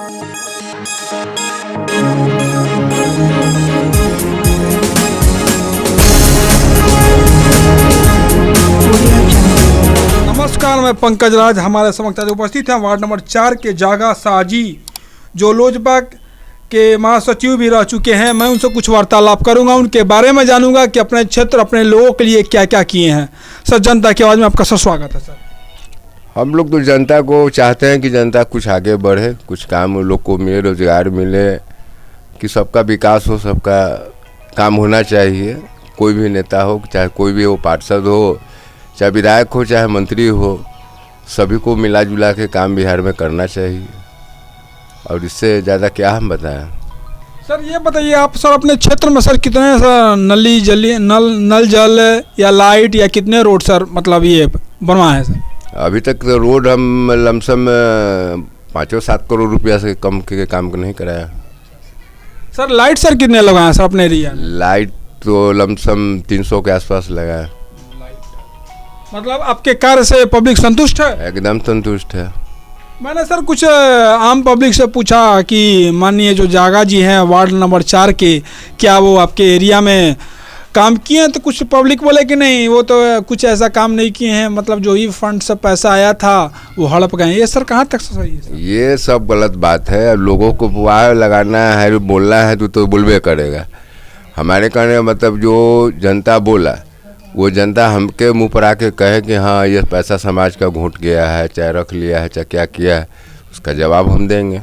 नमस्कार, मैं पंकज राज। हमारे समक्ष आज उपस्थित हैं वार्ड नंबर 4 के जागा साजी, जो लोजपा के महासचिव भी रह चुके हैं। मैं उनसे कुछ वार्तालाप करूंगा, उनके बारे में जानूंगा कि अपने क्षेत्र, अपने लोगों के लिए क्या क्या किए हैं। सर, जनता की आवाज़ में आपका सर स्वागत है। सर, हम लोग तो जनता को चाहते हैं कि जनता कुछ आगे बढ़े, कुछ काम उन लोग को मिले, रोजगार मिले, कि सबका विकास हो, सबका काम होना चाहिए। कोई भी नेता हो, चाहे कोई भी हो, पार्षद हो, चाहे विधायक हो, चाहे मंत्री हो, सभी को मिला जुला के काम बिहार में करना चाहिए। और इससे ज़्यादा क्या हम बताएं। सर ये बताइए, आप सर अपने क्षेत्र में सर कितने सर नल जल या लाइट या कितने रोड सर मतलब ये बनवाए हैं सर? अभी तक तो रोड हम लमसम 5-7 करोड़ रुपया से कम के काम को नहीं कराया। सर लाइट सर कितने लगाए हैं सर अपने एरिया में? लाइट तो लमसम 300 के आसपास लगा है। मतलब आपके कार्य से पब्लिक संतुष्ट है? एकदम संतुष्ट है। मैंने सर कुछ आम पब्लिक से पूछा कि माननीय जो जागा जी हैं वार्ड नंबर 4 के, क्या वो आपके एरिया में काम किए हैं? तो कुछ पब्लिक बोले कि नहीं, वो तो कुछ ऐसा काम नहीं किए हैं, मतलब जो ही फंड से पैसा आया था वो हड़प गए। ये सर कहाँ तक सही है? ये सब गलत बात है। लोगों को पुआर लगाना है, बोलना है तो बोलबे करेगा। हमारे कहने का मतलब जो जनता बोला, वो जनता हमके मुंह पर आके कहे कि हाँ ये पैसा समाज का घूट गया है, चाहे रख लिया है, चाहे क्या किया है, उसका जवाब हम देंगे।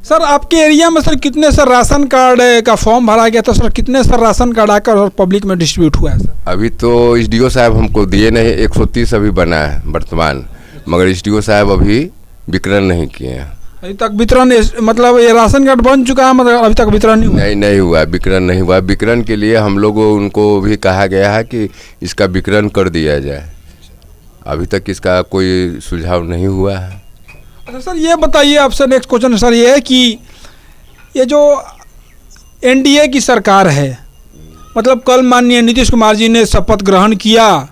सर आपके एरिया में सर कितने सर राशन कार्ड का फॉर्म भरा गया था? सर कितने सर राशन कार्ड आकर और पब्लिक में डिस्ट्रीब्यूट हुआ है सर? अभी तो SDO साहब हमको दिए नहीं। 130 अभी बना है वर्तमान, मगर SDO साहब अभी वितरण नहीं किए हैं। अभी तक वितरण, मतलब ये राशन कार्ड बन चुका है, मतलब अभी तक वितरण नहीं हुआ? नहीं हुआ, वितरण नहीं हुआ। वितरण के लिए हम लोगों उनको भी कहा गया है कि इसका वितरण कर दिया जाए। अभी तक इसका कोई सुझाव नहीं हुआ है। अच्छा सर ये बताइए, आपसे नेक्स्ट क्वेश्चन सर ये है कि ये जो NDA की सरकार है, मतलब कल माननीय नीतीश कुमार जी ने शपथ ग्रहण किया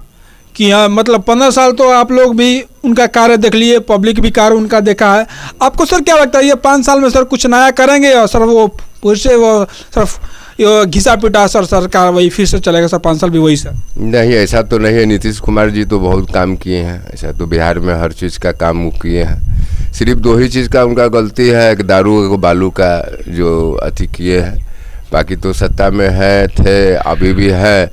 कि हाँ, मतलब 15 साल तो आप लोग भी उनका कार्य देख लिए, पब्लिक भी कार्य उनका देखा है। आपको सर क्या लगता है ये 5 साल में सर कुछ नया करेंगे या सर वो फिर से वो सर घिसा पिटा सर सरकार वही फिर से चलेगा सर 5 साल भी वही सर? नहीं, ऐसा तो नहीं है। नीतीश कुमार जी तो बहुत काम किए हैं। ऐसा तो बिहार में हर चीज़ का काम वो किए हैं। सिर्फ 2 ही चीज़ का उनका गलती है, एक दारू को बालू का जो अति किए हैं। बाकी तो सत्ता में है, थे, अभी भी है,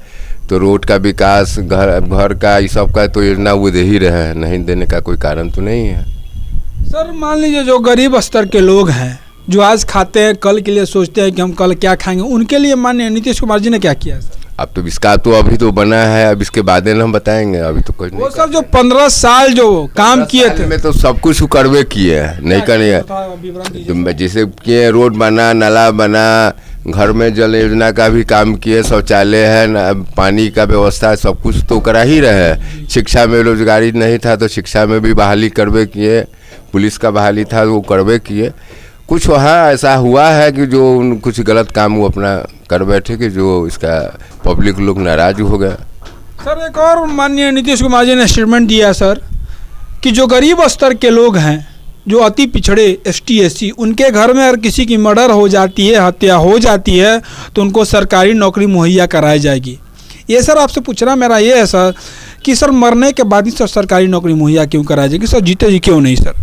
तो रोड का विकास, घर का, इस सब का तो योजना वो दे ही रहे हैं। नहीं देने का कोई कारण तो नहीं है। सर मान लीजिए जो गरीब स्तर के लोग हैं, जो आज खाते हैं कल के लिए सोचते हैं कि हम कल क्या खाएंगे, उनके लिए माननीय नीतीश कुमार जी ने क्या किया सर? अब तो इसका तो अभी तो बना है, अब इसके बाद हम बताएंगे। अभी तो कुछ नहीं। वो सर जो 15 साल जो काम किए थे में तो सब कुछ करवे किए हैं, नहीं करने। जैसे किए, रोड बना, नाला बना, घर में जल योजना का भी काम किए, शौचालय है, पानी का व्यवस्था, सब कुछ तो करा ही रहे। शिक्षा में रोजगारी नहीं था तो शिक्षा में भी बहाली करवे किए, पुलिस का बहाली था वो करवे किए। कुछ वहाँ ऐसा हुआ है कि जो कुछ गलत काम वो अपना कर बैठे कि जो इसका पब्लिक लोग नाराज हो गए। सर एक और माननीय नीतीश कुमार जी ने स्टेटमेंट दिया सर कि जो गरीब स्तर के लोग हैं, जो अति पिछड़े ST SC, उनके घर में अगर किसी की मर्डर हो जाती है, हत्या हो जाती है, तो उनको सरकारी नौकरी मुहैया कराई जाएगी। ये सर आपसे पूछना मेरा ये है सर कि सर मरने के बाद ही सर सरकारी नौकरी मुहैया क्यों कराई जाएगी? सर जीते जी क्यों नहीं सर?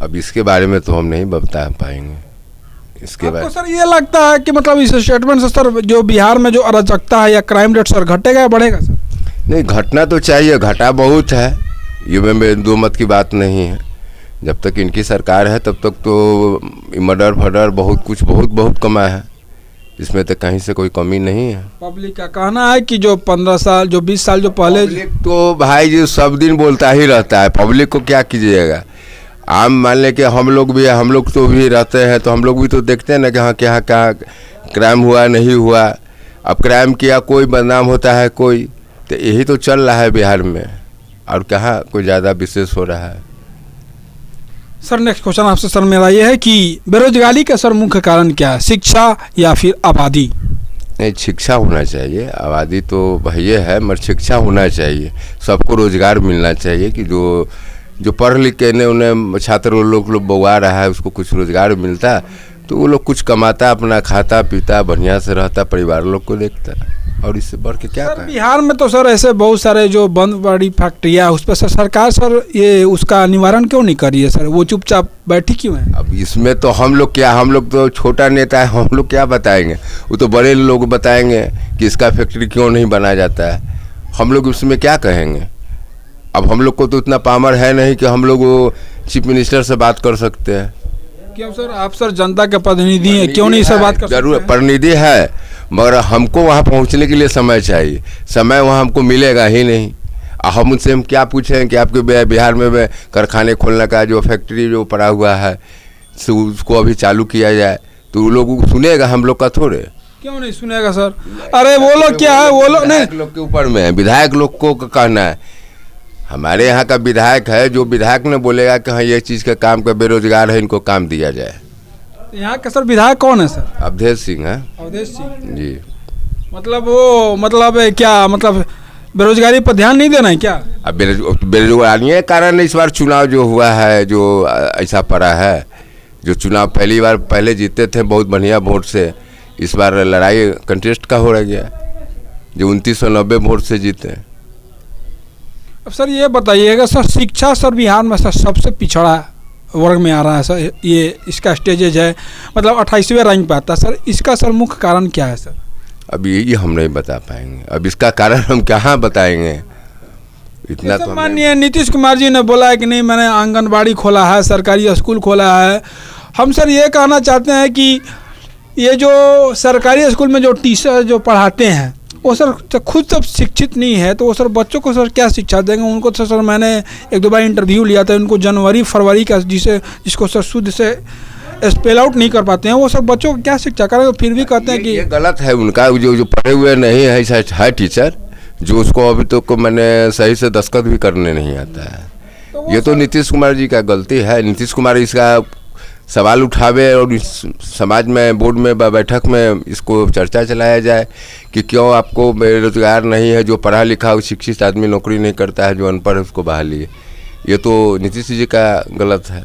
अब इसके बारे में तो हम नहीं बता पाएंगे। इसके बारे में सर ये लगता है कि मतलब इस स्टेटमेंट से सर जो बिहार में जो अराजकता है या क्राइम रेट सर घटेगा या बढ़ेगा सर? नहीं, घटना तो चाहिए, घटा बहुत है, ये में 2 मत की बात नहीं है। जब तक इनकी सरकार है तब तक तो मर्डर फर्डर बहुत कमा है। इसमें तो कहीं से कोई कमी नहीं है। पब्लिक का कहना है कि जो 15 साल, जो 20 साल जो पहले, तो भाई जी सब दिन बोलता ही रहता है। पब्लिक को क्या कीजिएगा। आम मान ले कि हम लोग तो भी रहते हैं, तो हम लोग भी तो देखते हैं ना कि हाँ क्या क्राइम हुआ नहीं हुआ। अब क्राइम किया कोई बदनाम होता है कोई, तो यही तो चल रहा है बिहार में, और कहाँ कोई ज़्यादा विशेष हो रहा है। सर नेक्स्ट क्वेश्चन आपसे सर मेरा ये है कि बेरोजगारी का सर मुख्य कारण क्या है, शिक्षा या फिर आबादी? नहीं, शिक्षा होना चाहिए। आबादी तो भैया है, मगर शिक्षा होना चाहिए। सबको रोजगार मिलना चाहिए कि जो जो पढ़ लिख के ने उन्हें छात्र लोग बउआ रहा है, उसको कुछ रोजगार मिलता तो वो लोग कुछ कमाता, अपना खाता पीता, बढ़िया से रहता, परिवार लोग को देखता, और इससे बढ़ के क्या सर कहें। बिहार में तो सर ऐसे बहुत सारे जो बंद पड़ी फैक्ट्रियाँ, उस पर सर सरकार सर ये उसका निवारण क्यों नहीं करी है सर? वो चुपचाप बैठी क्यों है? अब इसमें तो हम लोग क्या, हम लोग तो छोटा नेता है, हम लोग क्या बताएंगे? वो तो बड़े लोग बताएंगे कि इसका फैक्ट्री क्यों नहीं बनाया जाता है, हम लोग उसमें क्या कहेंगे? अब हम लोग को तो इतना पावर है नहीं कि हम लोग वो चीफ मिनिस्टर से बात कर सकते हैं। क्यों सर, आप सर जनता के प्रतिनिधि हैं, क्यों नहीं सर बात कर सकते जरूर हैं? प्रतिनिधि है, मगर हमको वहाँ पहुँचने के लिए समय चाहिए, समय वहाँ हमको मिलेगा ही नहीं। हम उनसे हम क्या पूछें कि आपके बिहार में कारखाने खोलने का जो फैक्ट्री जो पड़ा हुआ है उसको अभी चालू किया जाए, तो वो लोग सुनेगा हम लोग का थोड़े? क्यों नहीं सुनेगा सर? अरे वो लोग क्या है, वो लोग नहीं, विधायक लोग के ऊपर में है, विधायक लोग को कहना है। हमारे यहाँ का विधायक है, जो विधायक ने बोलेगा कि हाँ ये चीज़ का काम का बेरोजगार है, इनको काम दिया जाए। यहाँ का सर विधायक कौन है सर? अवधेश सिंह है। अवधेश सिंह जी। मतलब वो मतलब क्या मतलब बेरोजगारी पर ध्यान नहीं देना है क्या? अब बेरोजगारी के कारण इस बार चुनाव जो हुआ है, जो ऐसा पड़ा है, जो चुनाव पहली बार पहले जीते थे बहुत बढ़िया वोट से, इस बार लड़ाई कंटेस्ट का हो रह गया, जो 2990 वोट से जीते। अब सर ये बताइएगा सर, शिक्षा सर बिहार में सर सबसे पिछड़ा वर्ग में आ रहा है सर, ये इसका स्टेजेज है, मतलब 28वें रैंक पे आता है सर, इसका सर मुख्य कारण क्या है सर? अब ये हम नहीं बता पाएंगे, अब इसका कारण हम कहाँ बताएंगे, इतना तो माननीय नीतीश कुमार जी ने बोला है कि नहीं मैंने आंगनबाड़ी खोला है, सरकारी स्कूल खोला है। हम सर ये कहना चाहते हैं कि ये जो सरकारी स्कूल में जो टीचर जो पढ़ाते हैं वो सर खुद जब शिक्षित नहीं है तो वो सर बच्चों को सर क्या शिक्षा देंगे? उनको तो सर मैंने एक दो बार इंटरव्यू लिया था, उनको जनवरी फरवरी का जिसको सर शुद्ध से स्पेल आउट नहीं कर पाते हैं, वो सर बच्चों को क्या शिक्षा करेंगे? फिर भी कहते हैं कि ये गलत है उनका, जो पढ़े हुए नहीं है टीचर, जो उसको अभी तो को मैंने सही से दस्तखत भी करने नहीं आता है। ये तो नीतीश कुमार जी का गलती है। नीतीश कुमार इसका सवाल उठावे और इस समाज में बोर्ड में बैठक में इसको चर्चा चलाया जाए कि क्यों आपको बेरोजगार नहीं है, जो पढ़ा लिखा शिक्षित आदमी नौकरी नहीं करता है, जो अनपढ़ है उसको बहाली। ये तो नीतीश जी का गलत है।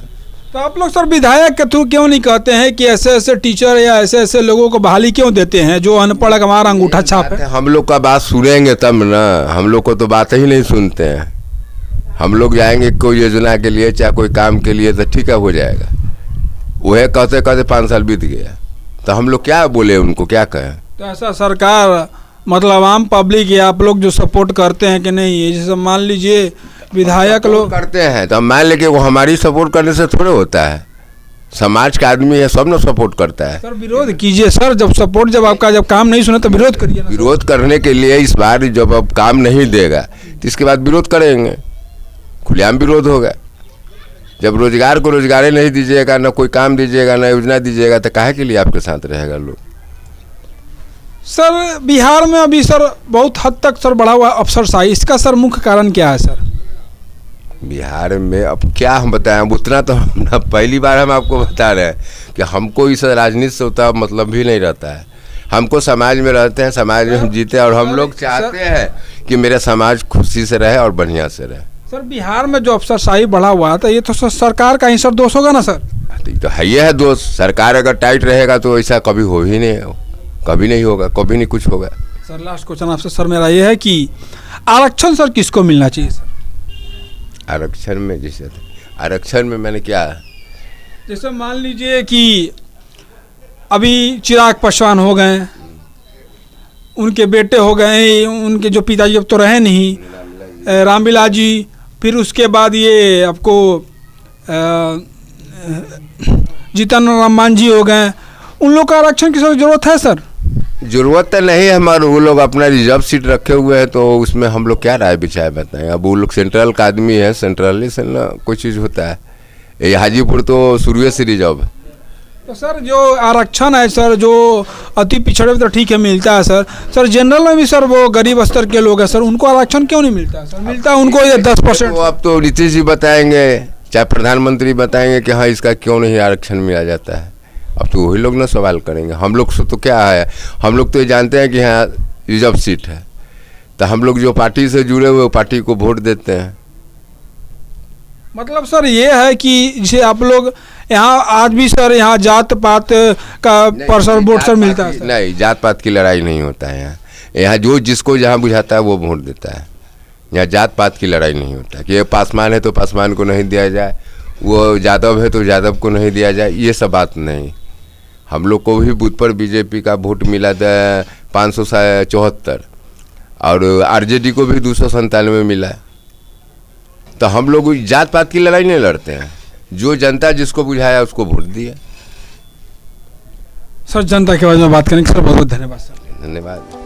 तो आप लोग सर विधायक के थ्रू क्यों नहीं कहते हैं कि ऐसे ऐसे टीचर या ऐसे ऐसे लोगों को बहाली क्यों देते हैं जो अनपढ़ हमारा अंगूठा छाप है? हम लोग का बात सुनेंगे तब ना, हम लोग को तो बात ही नहीं सुनते हैं। हम लोग जाएंगे कोई योजना के लिए चाहे कोई काम के लिए तो ठीक है हो जाएगा, वह कहते कहते 5 साल बीत गया, तो हम लोग क्या बोले उनको, क्या कहें? तो ऐसा सरकार मतलब आम पब्लिक या आप लोग जो सपोर्ट करते हैं कि नहीं, जैसे मान लीजिए विधायक लोग करते हैं तो मान लेके वो हमारी सपोर्ट करने से थोड़े होता है, समाज का आदमी है, सब ना सपोर्ट करता है। सर विरोध कीजिए सर, जब सपोर्ट जब आपका जब काम नहीं सुने तो विरोध करिए ना। विरोध करने के लिए इस बार जब अब काम नहीं देगा तो इसके बाद विरोध करेंगे, खुलेआम विरोध होगा। जब रोजगार को रोजगार नहीं दीजिएगा, ना कोई काम दीजिएगा, ना योजना दीजिएगा, तो काहे के लिए आपके साथ रहेगा लोग? सर बिहार में अभी सर बहुत हद तक सर बढ़ा हुआ अफसरशाही, इसका सर मुख्य कारण क्या है सर? बिहार में अब क्या हम बताएं, उतना तो हम पहली बार हम आपको बता रहे हैं कि हमको इस राजनीति से उतना मतलब भी नहीं रहता है। हमको समाज में रहते हैं, समाज में हम जीते हैं, और हम लोग चाहते हैं कि मेरा समाज खुशी से रहे और बढ़िया से रहे। सर बिहार में जो अफसरशाही बढ़ा हुआ था, ये तो सर सरकार का ही सर दोष होगा ना सर? तो है ही है दोस्त, सरकार अगर टाइट रहेगा तो ऐसा कभी हो ही नहीं, कभी नहीं होगा, कभी नहीं कुछ होगा। सर लास्ट क्वेश्चन आपसे सर मेरा ये है कि आरक्षण सर किसको मिलना चाहिए सर? आरक्षण में जैसे आरक्षण में मैंने क्या, जैसे मान लीजिए कि अभी चिराग पासवान हो गए, उनके बेटे हो गए, उनके जो पिताजी अब तो रहे नहीं, रामविलास जी, फिर उसके बाद ये आपको जीतन राम मांझी हो गए, उन लोग का आरक्षण की सर जरूरत है सर? जरूरत तो नहीं है, हमारे वो लोग अपना रिजर्व सीट रखे हुए हैं, तो उसमें हम लोग क्या राय बिचाए बताएं। अब वो लोग सेंट्रल का आदमी है, सेंट्रल से ना कोई चीज़ होता है, ये हाजीपुर तो शुरू से रिजर्व है। तो सर जो आरक्षण है सर, जो अति पिछड़े में तो ठीक है मिलता है सर, सर जनरल में भी सर वो गरीब स्तर के लोग हैं सर, उनको आरक्षण क्यों नहीं मिलता है सर? मिलता है उनको ये 10%। तो अब तो नीतीश जी बताएंगे, चाहे प्रधानमंत्री बताएंगे कि हाँ इसका क्यों नहीं आरक्षण मिला जाता है। अब तो वही लोग ना सवाल करेंगे, हम लोग से तो क्या है, हम लोग तो ये जानते हैं कि हाँ रिजर्व सीट है, तो हम लोग जो पार्टी से जुड़े हुए पार्टी को वोट देते हैं। मतलब सर ये है कि जैसे आप लोग यहाँ आज भी सर यहाँ जात पात का पर्सर वोट सर मिलता है सर? नहीं, जात पात की लड़ाई नहीं होता है यहाँ। यहाँ जो जिसको जहाँ बुझाता है वो वोट देता है। यहाँ जात पात की लड़ाई नहीं होता कि ये पासवान है तो पासवान को नहीं दिया जाए, वो यादव है तो यादव को नहीं दिया जाए, ये सब बात नहीं। हम लोग को भी बूथ पर बीजेपी का वोट मिला था 574 और आरजेडी को भी 297 मिला। तो हम लोग जात पात की लड़ाई नहीं लड़ते हैं, जो जनता जिसको बुझाया उसको वोट दिया। सर जनता के बारे में बात करेंगे सर, बहुत बहुत धन्यवाद सर। धन्यवाद।